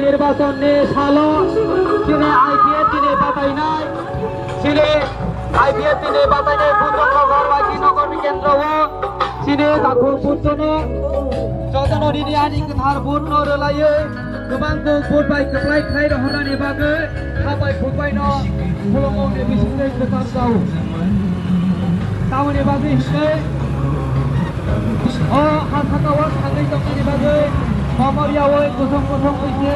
निर्वाचन ने सालो सिने आईपीएस दिने बताइनाय सिने आईपीएस दिने बताइनाय बुद्धनो घरबाकी नगर केन्द्र हो सिने दाखु बुद्धनो चौधनो दिनियानि गोथार बुद्धनो रोलायो गोबांखौ भोट बाय खोख्लाय खाय रहरनानि बागै खाबाय खुबायनो खुलुमनाय बिसिङै गोथार जाव तावनि बागै हिसै हासाकावा थाङै दंनि बागै मामारियावै गोथों गोथों फैसे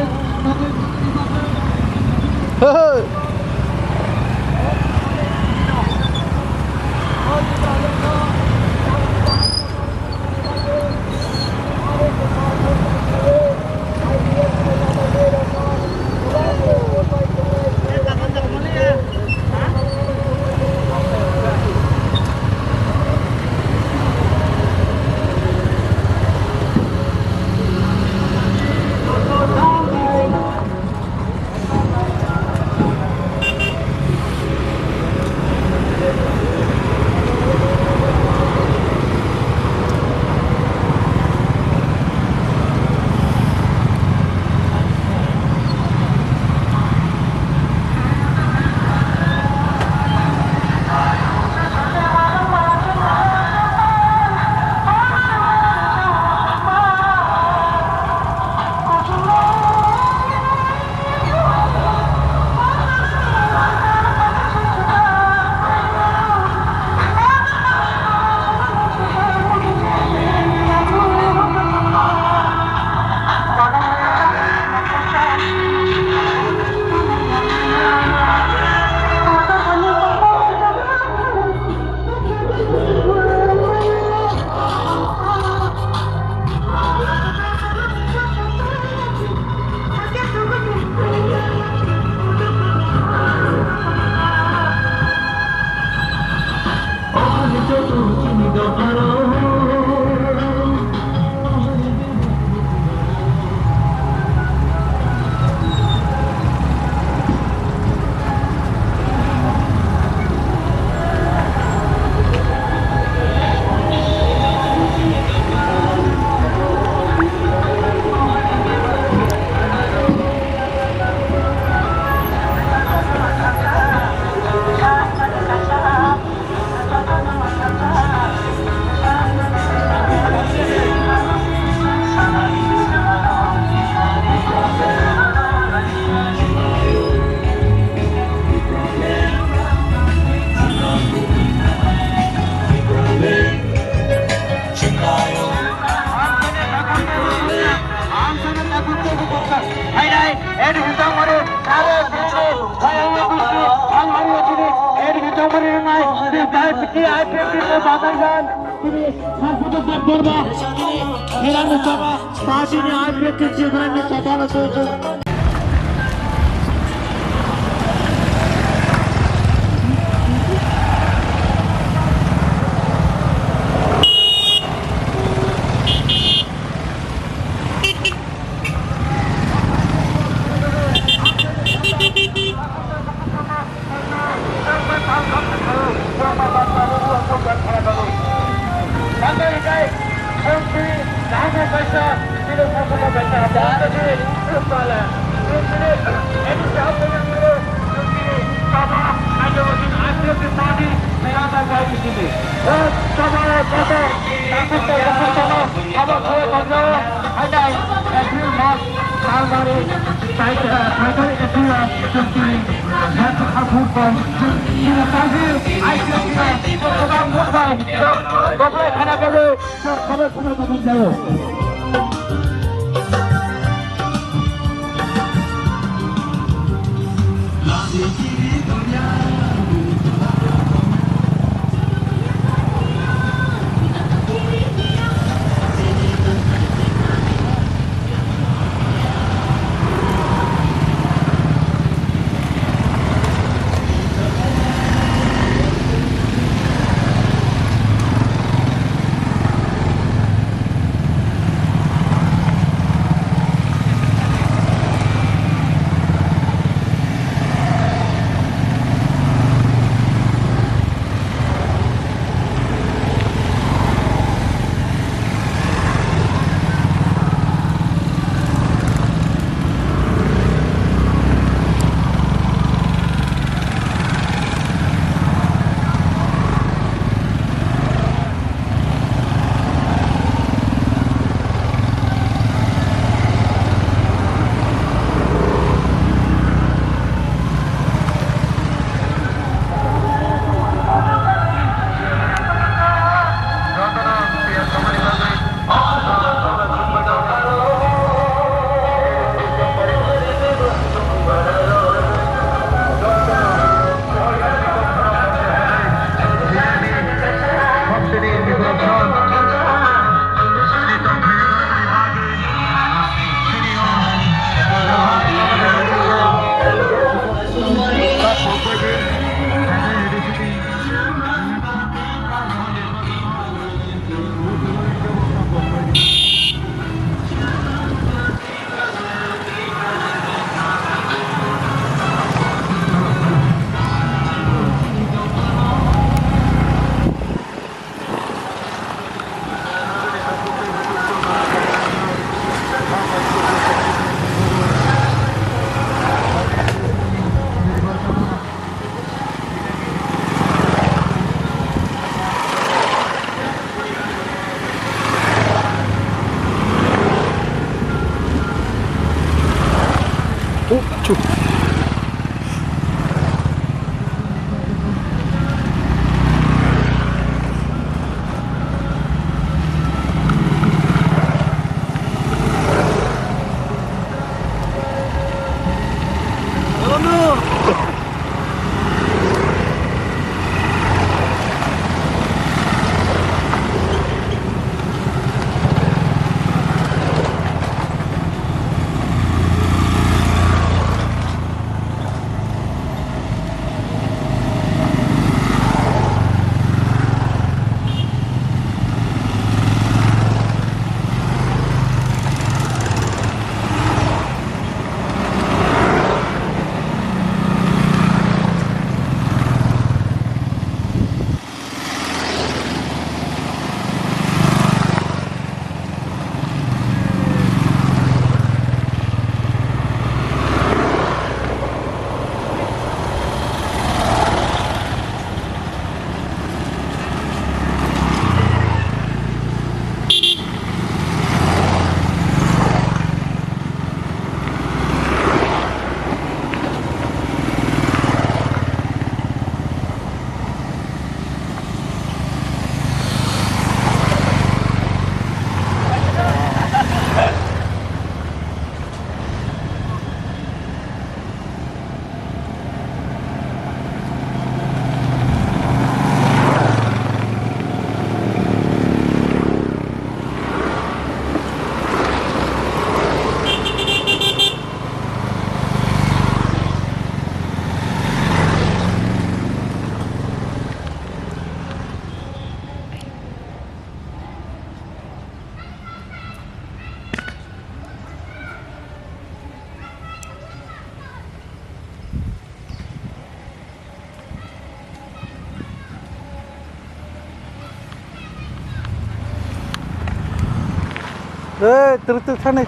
Terus sana.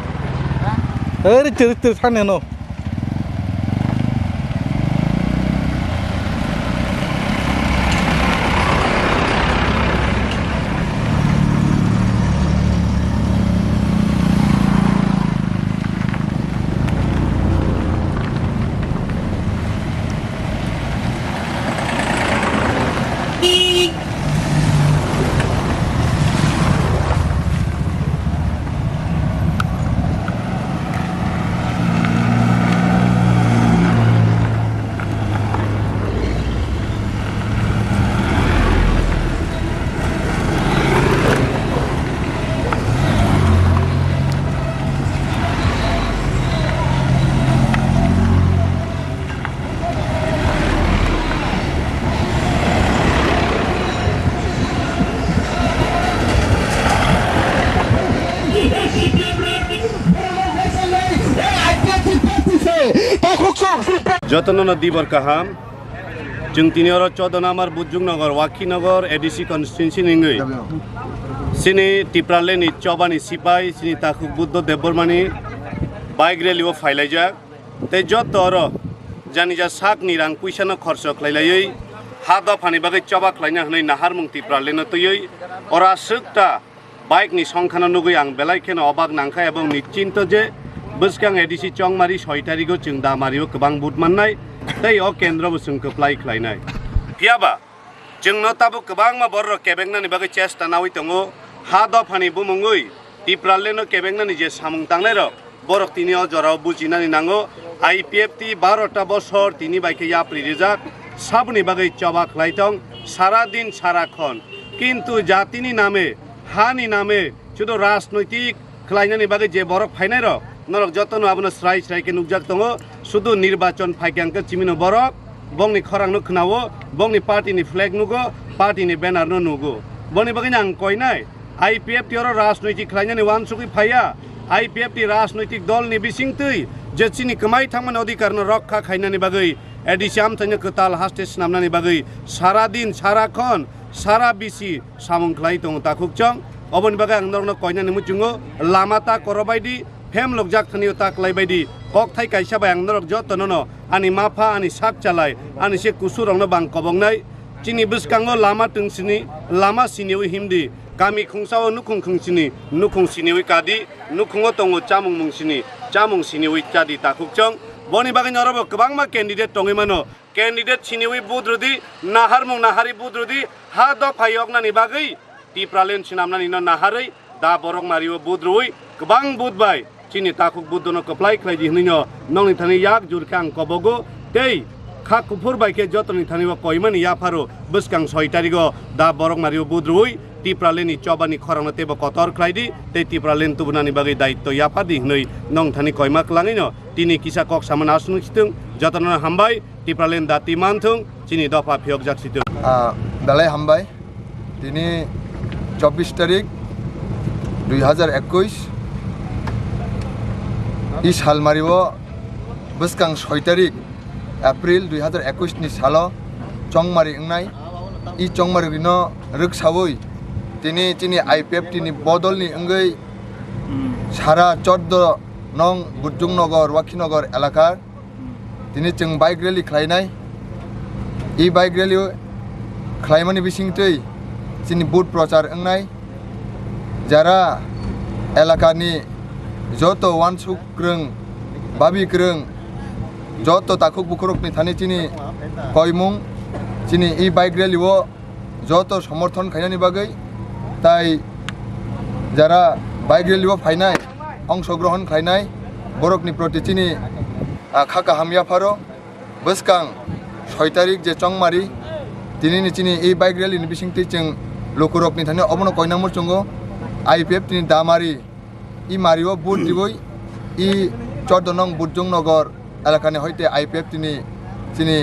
Terus sana no. যতন দিবর কাহাম जों दिनै आरो 14 नाम्बार बुजुंगनगर वाखिनगर एडिसि कन्स्टिट्युएन्सि निङै सिनि टिप्रालेनि चबानि सिपाइ सिनि ताखुक बुद्ध देबबरमानि बाइक रेलिओ फाइलाइजाक ते जत आरो जानिजा साकनि रां पैसानो खर्च खालायलायै हा दफानि बागै चबा खालायना होनाय नाहार मुं टिप्रालेनो तयै अरा सुकता बाइकनि संखाना नुगै आं बेलायखेनो अबाक नांखा एबं निश्चिन्त जे बसकां एडिसि चंगमारि 6 तारिखआव जों दामारियाव गोबां बुट मोननाय तै अ केन्द्रबो जों कप्लाय खालायनाय फियाबा जोंनो ताबो गोबां मा बर केबेंनानि बागै चेष्टा नावै दङ हा दफानि बुमुङै टिप्रालेनो केबेंनानि जे सामुं तांनाय र बरक तिनि अजराव बुजिनानि नांगो आईपीएफ टी 12टा बছর तिनि बाइके याप्रि रिजाक सबनि बागै चबा खालायथं सारा दिन सारा खन किन्तु जातिनि नामे हानि नामे शुधु राजनैतिक खालायनानि बागै जे बरक फायनाय र नरक जतन आबनो स्राय स्रायके नुकजाक दङ शुधु निर्वाचन फाइक्यांके चिमिनो बरक बंनि खरांनो खोनावो बंनि पार्टीनि फ्लैग नुगो पार्टीनि बैनारनो नुगो बनि बागैनो आं कयनाय आईपीएफ टी आरो राजनैतिक खालायनानि वानसुकै फाया आईपीएफ टी राजनैतिक दलनि बिसिंतै जे चिनि कमाय थांमोन अधिकारनो रक्षा खायनानि बागै एडिसियाम थायनो कताल हास्टे स्नामनानि बागै सारा दिन सारा खन सारा बिसि सामुं खालाय दङ ताखुकचं अबनि बागै आं नरनो कयनानि मुचुङो लामाता करबायदि फेम लोकजाक थानियो ताकलाय बायदि कक थाइ कायसा बाय आं नरक जतननो आनि माफा आनि साक चालाय आनि से कुसुरंनो बां कबंनाय चिनि बिसकांगो लामा टंसिनि लामा सिनिउ हिमदि गामि खुंसाव नुखुं खुंसिनि नुखुं सिनिउ कादि नुखुङो तंगो चामुं मुंसिनि चामुं सिनिउ कादि ताखुकचं बनि बागै नरबो गोबां मा कैंडिडेट तङै मानो कैंडिडेट सिनिउ बुद्रुदि नाहार मुं नाहारि बुद्रुदि हा दफायगनानि बागै टिप्रालेन सिनामनानि न नाहारै दा बरक मारियो बुद्रुइ गोबां बुदबाय चिनि ताखुक बुद्धनो कप्लाय खालायदि हनैनो नंनि थानि याक जुरखे आं कबगो तै खा कुफुर बाइके जतनि थानिबो कयमानि याफारो बसकां 6 तारिखआव दा बरक मारियो बुद्रुइ टिप्रालेनि चबानि खरांनो तेबो कतर खालायदि तै टिप्रालेन तुबनानि बागै दायित्व याफादि हनै नं थानि कयमा क्लाङैनो तिनि किसा कक सामान आसुनसिथों जतनो हामबाय टिप्रालेन दाति मानथों चिनि दफा फियक जासिथों दालाय हामबाय दिनै 24 तारिख 2021 इ सालमारियाव बसकां 6 तारिख एप्रिल 2021 नि सालाव चंगमारि इंनाय इ चंगमारिनो रोगसावै तिनि आईपीएफ टिनि बदलनि अंगै सारा 14 नं बुजुंगनगर वाखिनगर एलाका दिनै जों बाइक रेली खालायनाय इ बाइक रेली खालायमानि बिसिंतै चिनि बुट प्रचार अंनाय जारा एलाकानि जत वानसुक ग्रों बाबि ग्रों जत ताखुक बुखुरकनि थानि चिनि कयमुं चिनि इ बाइक रेलीव जत समर्थन खायनानि बागै ताई जारा बाइक रेलीव फायनाय अंशग्रहण खायनाय बरकनि प्रति चिनि खाका हामियाफारो बसकां 6 तारिख जे चंगमारि दिनैनि चिनि इ बाइक रेलीनि बिसिंतै जों लोकुरकनि थानि अबनो कयनामुर चंगो आईपीएफ टिनि दामारि इ मारियो बुट दिबोय इ 14 नং बुजुंगनगर एलाकानि हयते आईपीएफ टिनि चिनि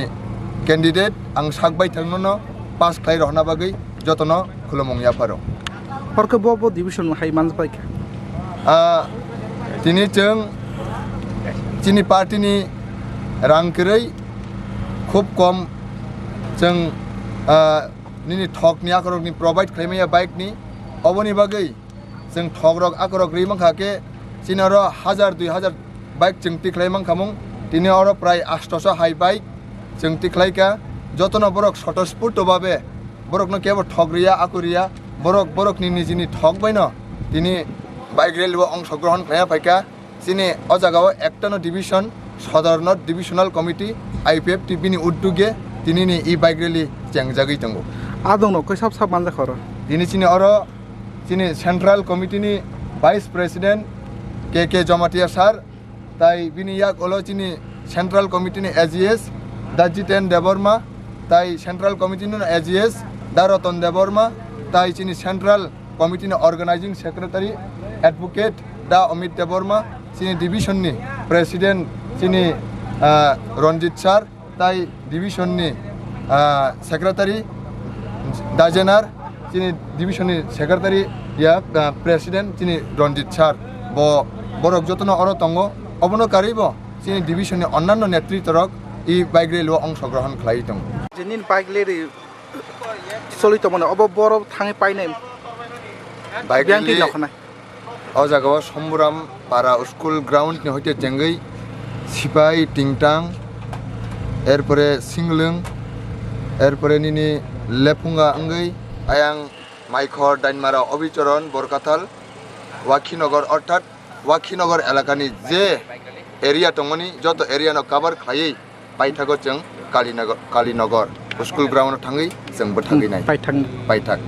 कैंडिडेट आं साकबाय थांनो पास खाय रहना बागै जतनो खुलुमं याफारो परके बो डिविजन हाय मानबाय दिनै जों चिनि पार्टीनि रांकरै खूब कम जों निनि थकनि आखरकनि प्रोवाइड खालामनाया बाइकनि अबनि बागै जों ठगरक आकरक रि मांखाके चिनार 1000-2000 बाइक जों टिख्लाय मांखामुं दिनै आरो प्राय 800 हाई बाइक जों टिख्लायका যতন বরক স্বতঃস্ফূর্তভাবে বরকনো কেবল ঠগরিয়া আকুরিয়া বরকনি নিজিনি ঠগ বাইন তিনি বাইক রেলওয়ে অংশগ্রহণ খায়া ফাইকা তিনি অজাগাও একটানো ডিভিশন সাধারণ ডিভিশনাল কমিটি আইপিএফ টিভিনি উদ্যোগে তিনি ই বাইক রেলি চেংজাগৈ দङ আদংনো কই সাব সাব মানজা খর তিনি চিনি আরো চিনি সেন্ট্রাল কমিটিনি ভাইস প্রেসিডেন্ট কে জমাতিয়া স্যার তাই বিনি ইয়াক হলো চিনি সেন্ট্রাল কমিটিনি এজিএস দাজিতেন দেববর্মা তাই সেন্ট্রাল কমিটিনি এজিএস দারতন দেববর্মা তাই চিনি সেন্ট্রাল কমিটিনি অর্গানাইজিং সেক্রেটারি অ্যাডভোকেট দা অমিত দেববর্মা চিনি ডিভিশননি প্রেসিডেন্ট চিনি রঞ্জিত স্যার তাই ডিভিশননি সেক্রেটারি দাজেনার চিনি ডিভিশননি সেক্রেটারি ইয়া প্রেসিডেন্ট চিনি রঞ্জিত স্যার বরক যতন অর তঙ্গ অবনকারীব চিনি ডিভিশননি অন্যান্য নেতৃত্বরক ই বাইক রেলওয়ে অংশগ্রহণ খালাই দङ যেনিন বাইক লেরি চলিত মানে অব বড় থাঙে পাইনাই বাইক বিয়াংটি রেলি নখনাই ও জায়গায় সম্বুরাম পাড়া স্কুল গ্রাউন্ড হইতে চেঙ্গই সিপাই টিংটাং এরপরে সিংলং এরপরে নিনি লেপুঙ্গা আঙ্গই আয়াং মাইখর ডাইনমারা অবিচরণ বরকাতাল ওয়াখিনগর অর্থাৎ ওয়াখিনগর এলাকানি যে এরিয়া দङनि যত এরিয়াनो কভার খাयै পাইথাগো जों कालीनगर स्कुल ग्राउन्डआव थाङै जोंबो थाङैनाय পাইথাং पाइथाक